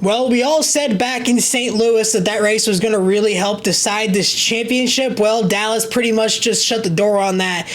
Well, we all said back in St. Louis that race was going to really help decide this championship. Well, Dallas pretty much just shut the door on that.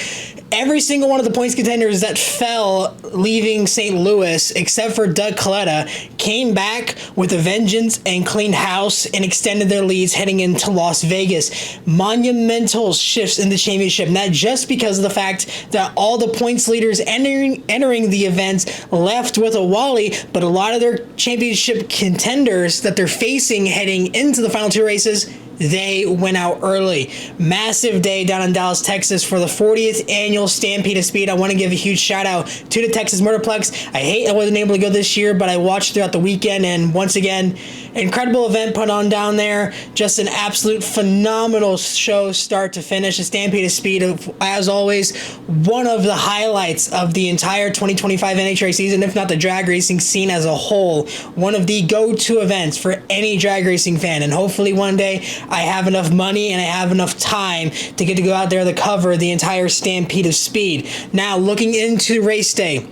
Every single one of the points contenders that fell leaving St. Louis, except for Doug Coletta, came back with a vengeance and cleaned house and extended their leads heading into Las Vegas. Monumental shifts in the championship, not just because of the fact that all the points leaders entering the events left with a Wally, but a lot of their championship contenders that they're facing heading into the final two races, they went out early. Massive day down in Dallas, Texas for the 40th annual Stampede of Speed. I want to give a huge shout out to the Texas Motorplex. I hate I wasn't able to go this year, but I watched throughout the weekend, and once again, incredible event put on down there. Just an absolute phenomenal show start to finish. The Stampede of Speed, as always, one of the highlights of the entire 2025 NHRA season, if not the drag racing scene as a whole. One of the go-to events for any drag racing fan, and hopefully one day I have enough money and I have enough time to get to go out there to cover the entire Stampede of Speed. Now, looking into race day,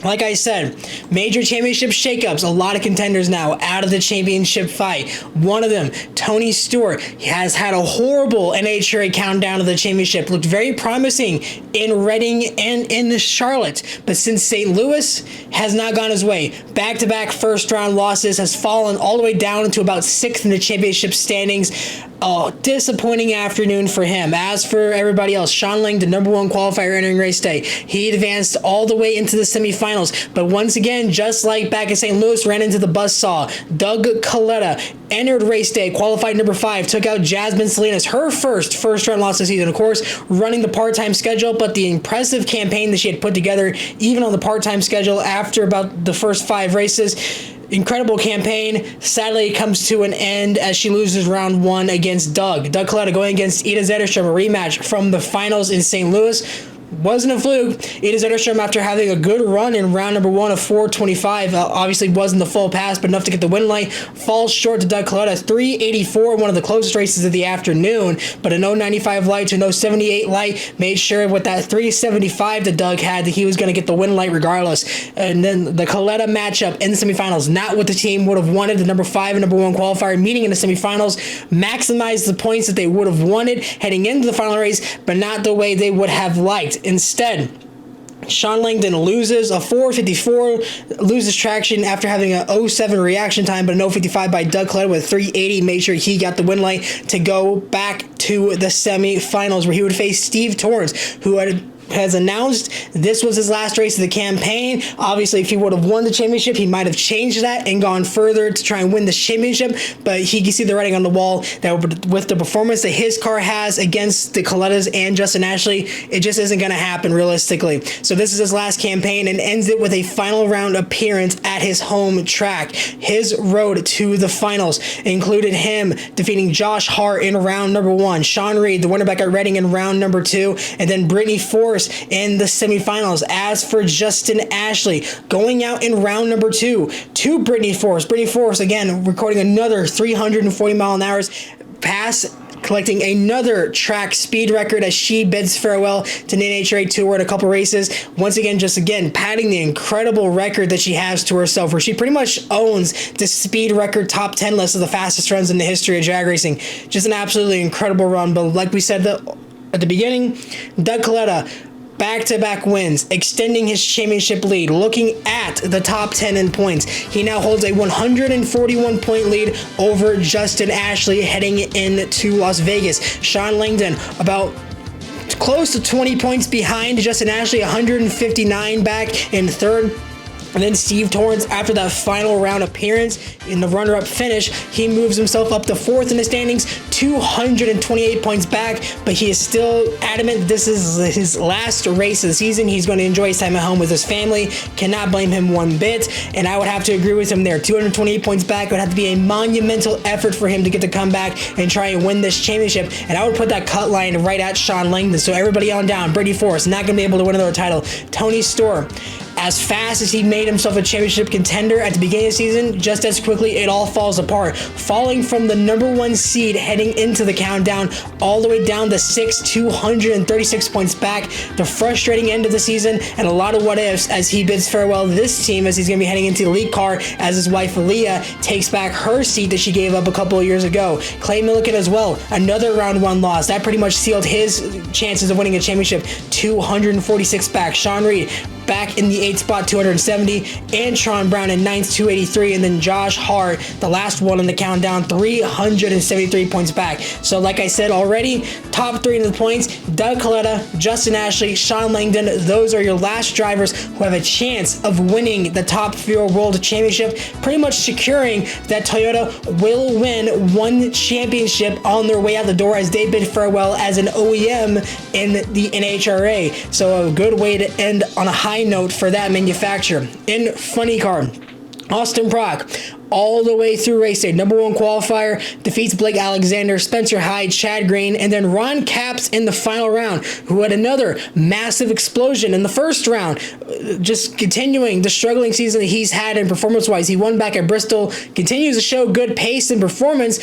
like I said, major championship shakeups. A lot of contenders now out of the championship fight. One of them, Tony Stewart, has had a horrible NHRA countdown to the championship. Looked very promising in Reading and in Charlotte. But since St. Louis has not gone his way, back-to-back first-round losses, has fallen all the way down to about 6th in the championship standings. Oh, disappointing afternoon for him. As for everybody else, Sean Lang, the number one qualifier entering race day, he advanced all the way into the semifinals. But once again, just like back in St. Louis, ran into the buzzsaw. Doug Coletta entered race day, qualified number 5, took out Jasmine Salinas, her first round loss of the season. Of course, running the part-time schedule, but the impressive campaign that she had put together, even on the part-time schedule after about the first 5 races. Incredible campaign. Sadly, it comes to an end as she loses round 1 against Doug. Doug Coletta going against Ida Zetterstrom, a rematch from the finals in St. Louis. Wasn't a fluke. Ida Zetterstrom, after having a good run in round number 1 of 4:25, obviously wasn't the full pass, but enough to get the win light, falls short to Doug Coletta. 384, one of the closest races of the afternoon, but a 095 light to a 078 light made sure with that 375 that Doug had that he was going to get the win light regardless. And then the Coletta matchup in the semifinals, not what the team would have wanted. The number 5 and number 1 qualifier meeting in the semifinals, maximized the points that they would have wanted heading into the final race, but not the way they would have liked. Instead, Sean Langdon loses a 454, loses traction after having a 07 reaction time, but a 055 by Doug Coletta with 380 made sure he got the win light to go back to the semifinals where he would face Steve Torrance, who has announced this was his last race of the campaign. Obviously, if he would have won the championship, he might have changed that and gone further to try and win this championship, but he can see the writing on the wall that with the performance that his car has against the Colettas and Justin Ashley, it just isn't going to happen realistically. So this is his last campaign and ends it with a final round appearance at his home track. His road to the finals included him defeating Josh Hart in round number 1, Sean Reed, the winner back at Reading, in round number 2, and then Brittany Force in the semifinals. As for Justin Ashley, going out in round number 2 to Brittany Force. Brittany Force, again, recording another 340 mile an hour pass, collecting another track speed record as she bids farewell to the NHRA Tour in a couple races. Once again, padding the incredible record that she has to herself, where she pretty much owns the speed record top 10 list of the fastest runs in the history of drag racing. Just an absolutely incredible run. But like we said at the beginning, Doug Coletta, back-to-back wins, extending his championship lead. Looking at the top 10 in points, he now holds a 141-point lead over Justin Ashley heading into Las Vegas. Sean Langdon about close to 20 points behind Justin Ashley, 159 back in third. And then Steve Torrance, after that final round appearance in the runner-up finish, he moves himself up to 4th in the standings, 228 points back, but he is still adamant that this is his last race of the season. He's going to enjoy his time at home with his family. Cannot blame him one bit, and I would have to agree with him there. 228 points back would have to be a monumental effort for him to get to come back and try and win this championship, and I would put that cut line right at Sean Langdon. So everybody on down, Brittany Force, not going to be able to win another title. Tony Stewart, as fast as he made himself a championship contender at the beginning of the season, just as quickly it all falls apart. Falling from the #1 seed heading into the countdown all the way down to 6th, 236 points back. The frustrating end of the season and a lot of what ifs as he bids farewell to this team as he's going to be heading into the league car as his wife Aaliyah takes back her seat that she gave up a couple of years ago. Clay Millican as well, another round 1 loss. That pretty much sealed his chances of winning a championship. 246 back. Sean Reed back in the 8th spot, 270, and Tron Brown in 9th, 283, and then Josh Hart, the last one in the countdown, 373 points back. So like I said already, top 3 in the points, Doug Coletta, Justin Ashley, Sean Langdon, those are your last drivers who have a chance of winning the Top Fuel World Championship, pretty much securing that Toyota will win 1 championship on their way out the door as they bid farewell as an OEM in the NHRA. So a good way to end on a high note for that manufacturer. In funny car, Austin Prock, all the way through race day, #1 qualifier, defeats Blake Alexander, Spencer Hyde, Chad Green, and then Ron Capps in the final round, who had another massive explosion in the first round, just continuing the struggling season that he's had in performance-wise. He won back at Bristol, continues to show good pace and performance,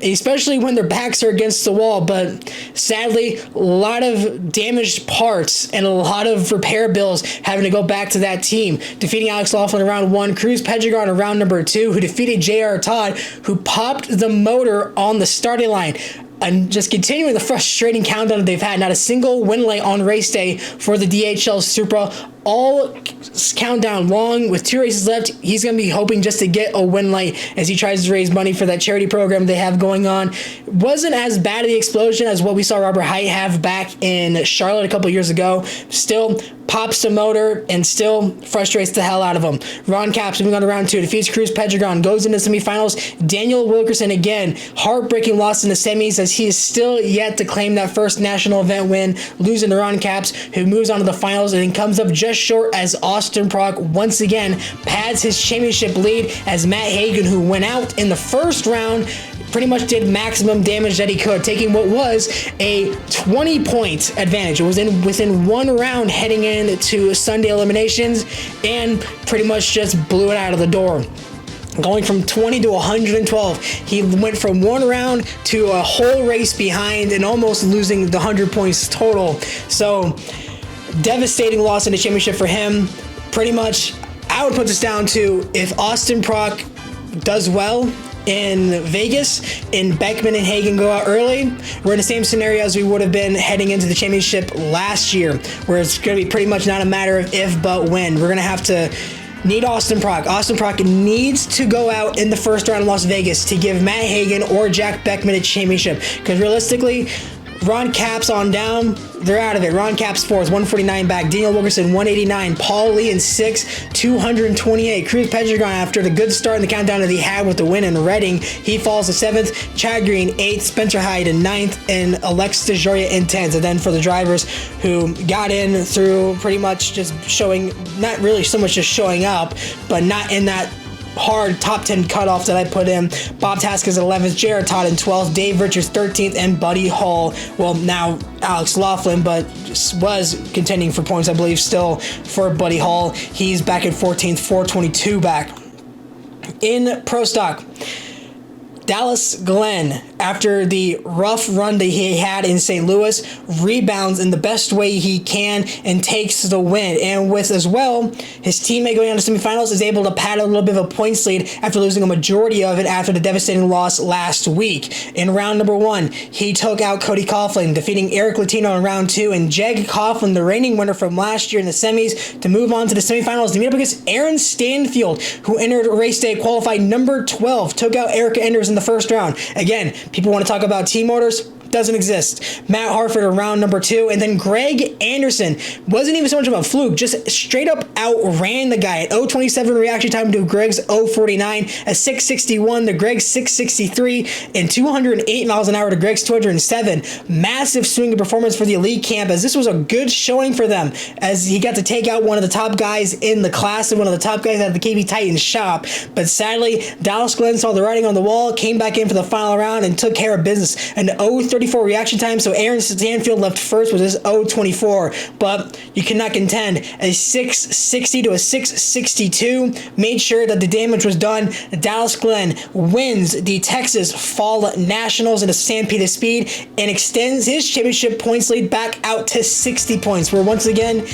especially when their backs are against the wall, but sadly, a lot of damaged parts and a lot of repair bills having to go back to that team, defeating Alex Laughlin in round 1, Cruz Pedregon in round number 2, who defeated J.R. Todd, who popped the motor on the starting line. And just continuing the frustrating countdown that they've had. Not a single win late on race day for the DHL Supra. All countdown long with 2 races left. He's going to be hoping just to get a win late as he tries to raise money for that charity program they have going on. Wasn't as bad of the explosion as what we saw Robert Height have back in Charlotte a couple years ago. Still pops the motor and still frustrates the hell out of him. Ron Capps moving on to round 2, defeats Cruz Pedregon, goes into semifinals. Daniel Wilkerson again, heartbreaking loss in the semis as he is still yet to claim that first national event win, losing to Ron Capps, who moves on to the finals and then comes up just short as Austin Prock once again pads his championship lead as Matt Hagan, who went out in the first round, pretty much did maximum damage that he could, taking what was a 20-point advantage. It was within 1 round heading into Sunday eliminations and pretty much just blew it out of the door. Going from 20 to 112, he went from 1 round to a whole race behind and almost losing the 100 points total. So, devastating loss in the championship for him. Pretty much, I would put this down to if Austin Prock does well in Vegas and Beckman and Hagan go out early, we're in the same scenario as we would have been heading into the championship last year, where it's going to be pretty much not a matter of if but when. We're going to have to need Austin Prock. Austin Prock needs to go out in the first round in Las Vegas to give Matt Hagan or Jack Beckman a championship, because realistically, Ron Capps on down, they're out of it. Ron Capps 4th, 149 back. Daniel Wilkerson, 189. Paul Lee in 6th, 228. Cruz Pedregon, after the good start in the countdown that he had with the win in Reading, he falls to 7th. Chad Green, 8th. Spencer Hyde in 9th. And Alexis DeJoria in 10th. And then for the drivers who got in through pretty much just showing, not really so much just showing up, but not in that hard top 10 cutoff that I put in. Bob Taskins 11th, Jared Todd in 12th, Dave Richards 13th, and Buddy Hall, well, now Alex Laughlin, but was contending for points, I believe, still for Buddy Hall. He's back at 14th, 422 back. In Pro Stock, Dallas Glenn, after the rough run that he had in St. Louis, rebounds in the best way he can and takes the win. And with as well, his teammate going on to semifinals is able to pad a little bit of a points lead after losing a majority of it after the devastating loss last week. In round number 1, he took out Cody Coughlin, defeating Eric Latino in round 2, and Jeg Coughlin, the reigning winner from last year in the semis, to move on to the semifinals to meet up against Aaron Stanfield, who entered race day qualified number 12, took out Erica Enders in the first round. Again, people want to talk about team motors. Doesn't exist. Matt Harford in round number 2, and then Greg Anderson wasn't even so much of a fluke, just straight up outran the guy at 0.27 reaction time to Greg's 0.49, a 6.61 to Greg's 6.63, and 208 miles an hour to Greg's 207. Massive swing of performance for the elite camp, as this was a good showing for them, as he got to take out one of the top guys in the class and one of the top guys at the KB Titans shop. But sadly, Dallas Glenn saw the writing on the wall, came back in for the final round, and took care of business. An 0.30 0.34 reaction time, so Aaron Stanfield left first with his 0.24, but you cannot contend. A 660 to a 662 made sure that the damage was done. Dallas Glenn wins the Texas Fall Nationals in a stampede of speed and extends his championship points lead back out to 60 points, where once again,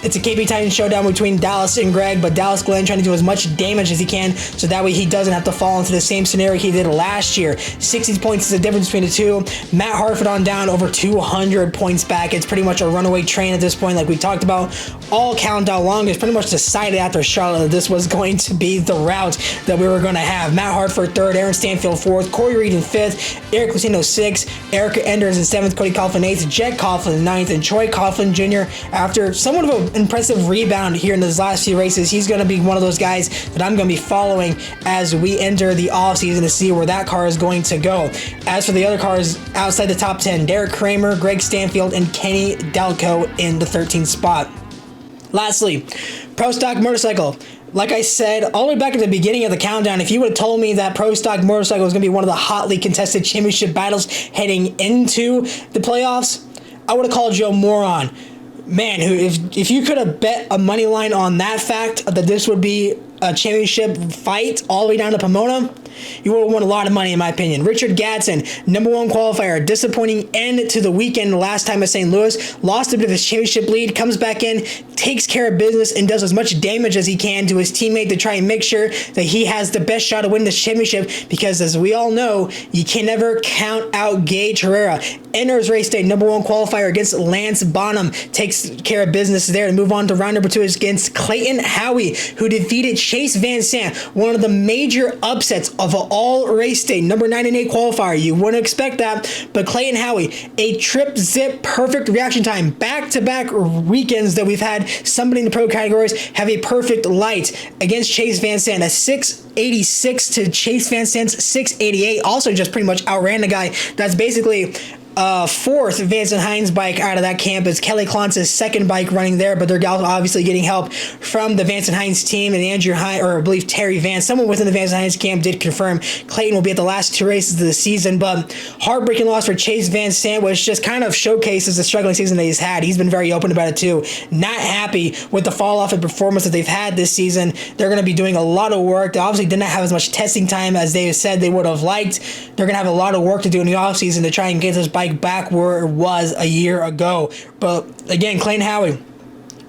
it's a KB Titan showdown between Dallas and Greg, but Dallas Glenn trying to do as much damage as he can so that way he doesn't have to fall into the same scenario he did last year. 60 points is the difference between the two. Matt Hartford on down over 200 points back. It's pretty much a runaway train at this point, like we talked about. All countdown long is pretty much decided after Charlotte that this was going to be the route that we were going to have. Matt Hartford third, Aaron Stanfield fourth, Corey Reed in fifth, Eric Lucino sixth, Erica Enders in seventh, Cody Coughlin eighth, Jet Coughlin ninth, and Troy Coughlin Jr. after somewhat of an impressive rebound here in his last few races. He's going to be one of those guys that I'm going to be following as we enter the offseason to see where that car is going to go. As for the other cars outside the top 10, Derek Kramer, Greg Stanfield, and Kenny Delco in the 13th spot. Lastly, Pro Stock Motorcycle. Like I said, all the way back at the beginning of the countdown, if you would have told me that Pro Stock Motorcycle was going to be one of the hotly contested championship battles heading into the playoffs, I would have called you a moron. Man, if you could have bet a money line on that fact that this would be a championship fight all the way down to Pomona, you would have won a lot of money, in my opinion. Richard Gadsden, number one qualifier, disappointing end to the weekend last time at St. Louis, lost a bit of his championship lead, comes back in, takes care of business, and does as much damage as he can to his teammate to try and make sure that he has the best shot to win this championship, because as we all know, you can never count out Gage Herrera. Enters race day, number one qualifier against Lance Bonham, takes care of business there to move on to round number two against Clayton Howie, who defeated Chase Van Sant, one of the major upsets of all race day, number 9 and 8 qualifier. You wouldn't expect that, but Clayton Howie, a trip zip perfect reaction time, back-to-back weekends that we've had somebody in the pro categories have a perfect light against Chase Van Sant, a 686 to Chase Van Sant's 688, also just pretty much outran the guy. That's basically fourth Vance and Hines bike out of that camp. Is Kelly Klantz's second bike running there, but they're obviously getting help from the Vance and Hines team, and Andrew Hines, or I believe Terry Vance, someone within the Vance and Hines camp did confirm Clayton will be at the last two races of the season. But heartbreaking loss for Chase Van Sant, which just kind of showcases the struggling season that he's had. He's been very open about it too. Not happy with the fall off in performance that they've had this season. They're going to be doing a lot of work. They obviously did not have as much testing time as they said they would have liked. They're going to have a lot of work to do in the offseason to try and get this bike back where it was a year ago. But again, Clayton Howie,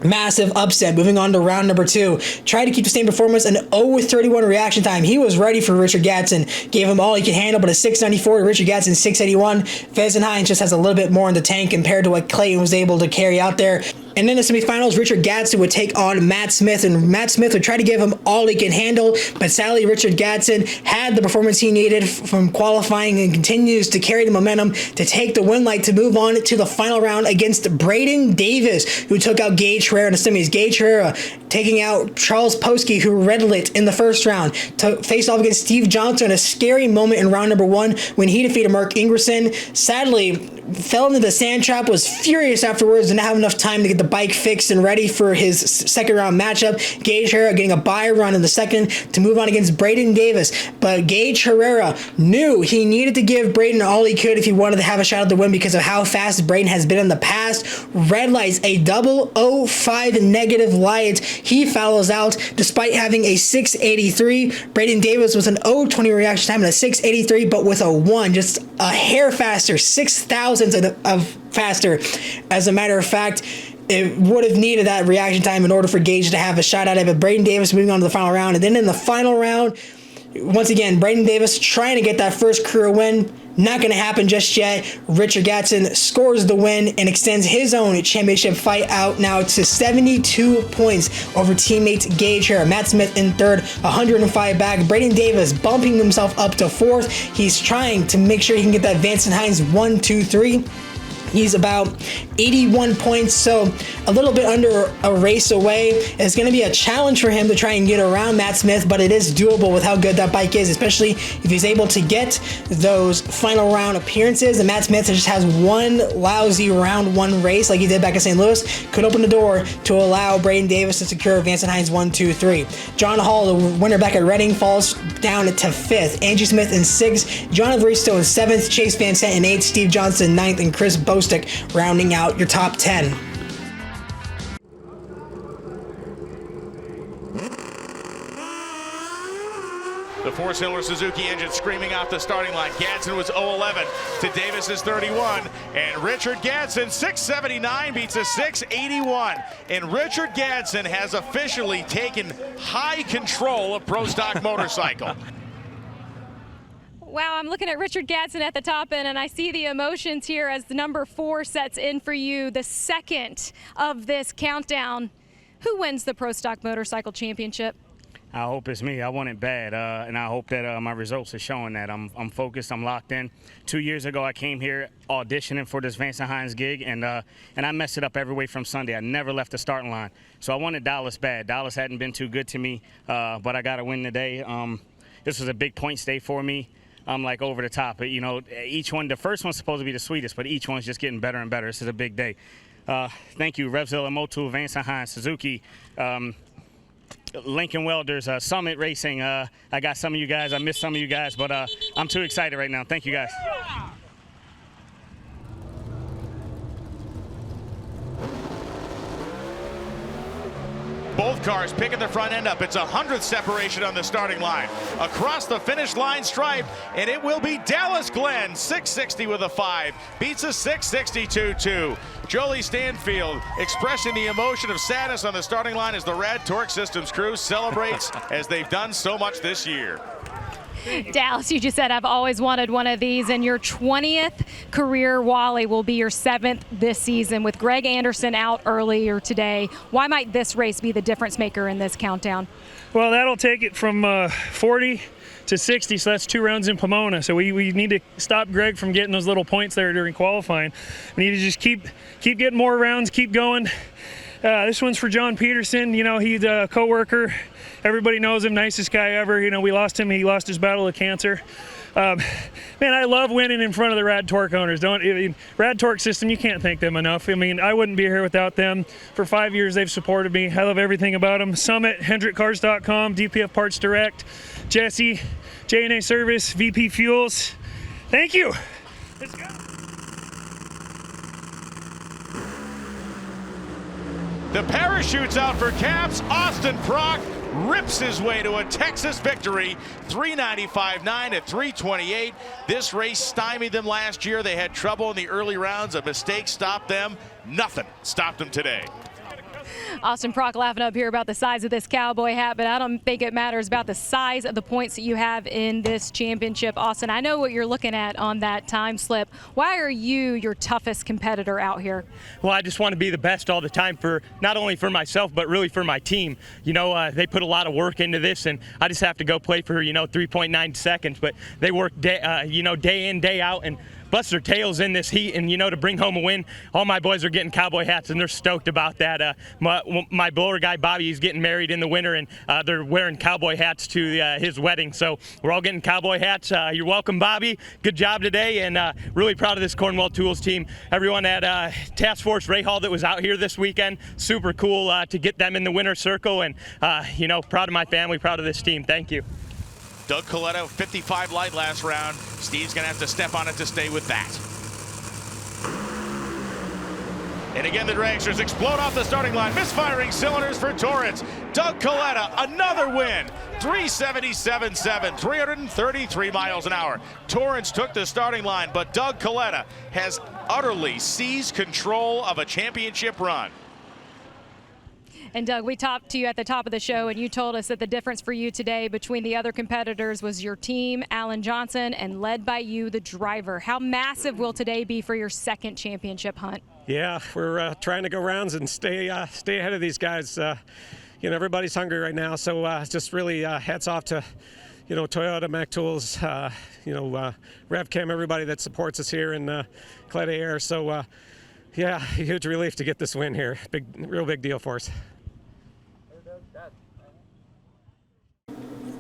massive upset. Moving on to round number two. Tried to keep the same performance, an 0-31 reaction time. He was ready for Richard Gadsden. Gave him all he could handle, but a 694 to Richard Gadsden 681. Vance and Hines just has a little bit more in the tank compared to what Clayton was able to carry out there. And then in the semifinals, Richard Gadsden would take on Matt Smith, and Matt Smith would try to give him all he can handle, but sadly Richard Gadsden had the performance he needed from qualifying and continues to carry the momentum to take the win light to move on to the final round against Braden Davis, who took out Gage Herrera in the semis. Gage Herrera taking out Charles Poski, who red lit in the first round, to face off against Steve Johnson, a scary moment in round number one when he defeated Mark Ingerson. Sadly, fell into the sand trap, was furious afterwards, didn't have enough time to get the bike fixed and ready for his second round matchup. Gage Herrera getting a bye run in the second to move on against Braden Davis. But Gage Herrera knew he needed to give Braden all he could if he wanted to have a shot at the win because of how fast Braden has been in the past. Red lights, a 005 negative light. He fouls out despite having a 683. Braden Davis was an 020 reaction time and a 683, but with a 1, just a hair faster, 6,000 of faster. As a matter of fact, it would have needed that reaction time in order for Gage to have a shot at it, but Braden Davis moving on to the final round. And then in the final round, once again, Braden Davis trying to get that first career win. Not going to happen just yet. Richard Gadsden scores the win and extends his own championship fight out now to 72 points over teammate Gage Herrera. Matt Smith in third, 105 back. Braden Davis bumping himself up to fourth. He's trying to make sure he can get that Vance and Hines 1, 2, 3. He's about 81 points, so a little bit under a race away. It's going to be a challenge for him to try and get around Matt Smith, but it is doable with how good that bike is, especially if he's able to get those final round appearances. And Matt Smith just has one lousy round one race like he did back in St. Louis. Could open the door to allow Braden Davis to secure Vance Hines 1, 2, 3. John Hall, the winner back at Reading, falls down to 5th. Angie Smith in 6th. John Evaristo in 7th. Chase Van Sant in 8th. Steve Johnson 9th. And Chris Bostick rounding out your top 10. The four-cylinder Suzuki engine screaming off the starting line. Gadsden was 0-11 to Davis's 31. And Richard Gadsden, 679, beats a 681. And Richard Gadsden has officially taken high control of Pro Stock Motorcycle. Wow, I'm looking at Richard Gadsden at the top end, and I see the emotions here as the number 4 sets in for you, the second of this countdown. Who wins the Pro Stock Motorcycle Championship? I hope it's me. I want it bad, and I hope that my results are showing that. I'm focused. I'm locked in. 2 years ago, I came here auditioning for this Vance Hines gig, and I messed it up every way from Sunday. I never left the starting line, so I wanted Dallas bad. Dallas hadn't been too good to me, but I got to win today. This was a big points day for me. I'm like over the top. You know, each one, the first one's supposed to be the sweetest, but each one's just getting better and better. This is a big day. Thank you, Revzilla Motul, Vance Hines, Suzuki, Lincoln Welders, Summit Racing. I got some of you guys. I missed some of you guys, but I'm too excited right now. Thank you, guys. Both cars picking the front end up. It's 100th separation on the starting line. Across the finish line stripe, and it will be Dallas Glenn, 660 with a 5. Beats a 662-2. Jolie Stanfield expressing the emotion of sadness on the starting line as the Rad Torque Systems crew celebrates as they've done so much this year. Dallas, you just said I've always wanted one of these, and your 20th career Wally will be your 7th this season with Greg Anderson out earlier today. Why might this race be the difference maker in this countdown? Well, that'll take it from 40 to 60, so that's 2 rounds in Pomona. So we need to stop Greg from getting those little points there during qualifying. We need to just keep getting more rounds, keep going. This one's for John Peterson. You know, he's a coworker. Everybody knows him, nicest guy ever. You know, we lost him. He lost his battle of cancer. Man, I love winning in front of the Rad Torque owners. Rad Torque System, you can't thank them enough. I mean, I wouldn't be here without them. For 5 years, they've supported me. I love everything about them. Summit, HendrickCars.com, DPF Parts Direct, Jesse, J&A Service, VP Fuels. Thank you. Let's go. The parachute's out for Caps. Austin Prock rips his way to a Texas victory, 395.9 at 328. This race stymied them last year. They had trouble in the early rounds. A mistake stopped them. Nothing stopped them today. Austin Prock laughing up here about the size of this cowboy hat, but I don't think it matters about the size of the points that you have in this championship. Austin, I know what you're looking at on that time slip. Why are you your toughest competitor out here? Well, I just want to be the best all the time, for not only for myself, but really for my team. You know, they put a lot of work into this, and I just have to go play for, 3.9 seconds, but they work day in, day out, and bust their tails in this heat, and to bring home a win. All my boys are getting cowboy hats, and they're stoked about that. My blower guy Bobby is getting married in the winter, and they're wearing cowboy hats to his wedding, so we're all getting cowboy hats. You're welcome, Bobby. Good job today, and really proud of this Cornwell Tools team. Everyone at Task Force Ray Hall that was out here this weekend, super cool to get them in the winner's circle, and proud of my family, proud of this team. Thank you. Doug Coletta, 55 light last round. Steve's going to have to step on it to stay with that. And again, the dragsters explode off the starting line. Misfiring cylinders for Torrance. Doug Coletta, another win. 377.7, 333 miles an hour. Torrance took the starting line, but Doug Coletta has utterly seized control of a championship run. And Doug, we talked to you at the top of the show, and you told us that the difference for you today between the other competitors was your team, Alan Johnson, and led by you, the driver. How massive will today be for your second championship hunt? Yeah, we're trying to go rounds and stay ahead of these guys. Everybody's hungry right now, so just really hats off to Toyota, Mac Tools, RevCam, everybody that supports us here in Clé d'Air. So, yeah, huge relief to get this win here. Real big deal for us.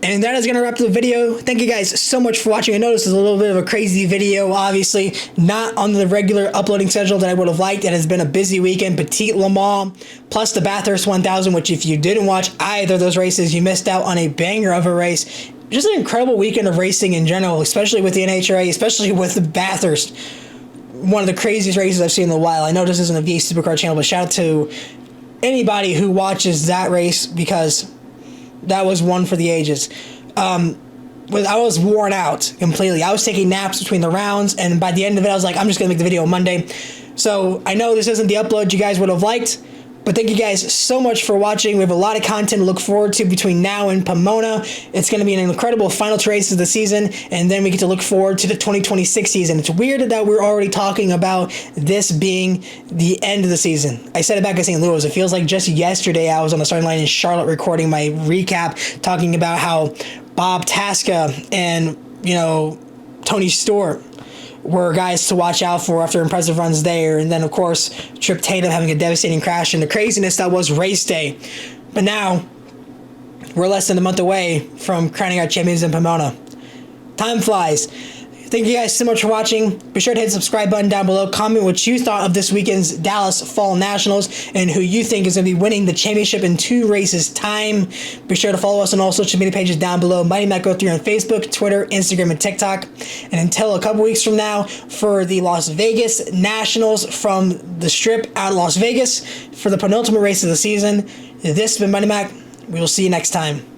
And that is going to wrap up the video. Thank you guys so much for watching. I know this is a little bit of a crazy video, obviously not on the regular uploading schedule that I would have liked. It has been a busy weekend. Petite Le Mans plus the Bathurst 1000, which if you didn't watch either of those races, you missed out on a banger of a race. Just an incredible weekend of racing in general, especially with the NHRA, especially with the Bathurst. One of the craziest races I've seen in a while. I know this isn't a VA Supercar channel, but shout out to anybody who watches that race, because that was one for the ages. I was worn out completely. I was taking naps between the rounds, and by the end of it, I was like, I'm just going to make the video on Monday. So I know this isn't the upload you guys would have liked, but thank you guys so much for watching. We have a lot of content to look forward to between now and Pomona. It's going to be an incredible final two races of the season, and then we get to look forward to the 2026 season. It's weird that we're already talking about this being the end of the season. I said it back in St. Louis. It feels like just yesterday I was on the starting line in Charlotte recording my recap, talking about how Bob Tasca and, Tony Stewart were guys to watch out for after impressive runs there. And then, of course, Trip Tatum having a devastating crash and the craziness that was race day. But now, we're less than a month away from crowning our champions in Pomona. Time flies. Thank you guys so much for watching. Be sure to hit the subscribe button down below. Comment what you thought of this weekend's Dallas Fall Nationals and who you think is going to be winning the championship in 2 races time. Be sure to follow us on all social media pages down below. Mighty Mac 03 on Facebook, Twitter, Instagram, and TikTok. And until a couple weeks from now for the Las Vegas Nationals from the Strip out of Las Vegas for the penultimate race of the season, this has been Mighty Mac. We will see you next time.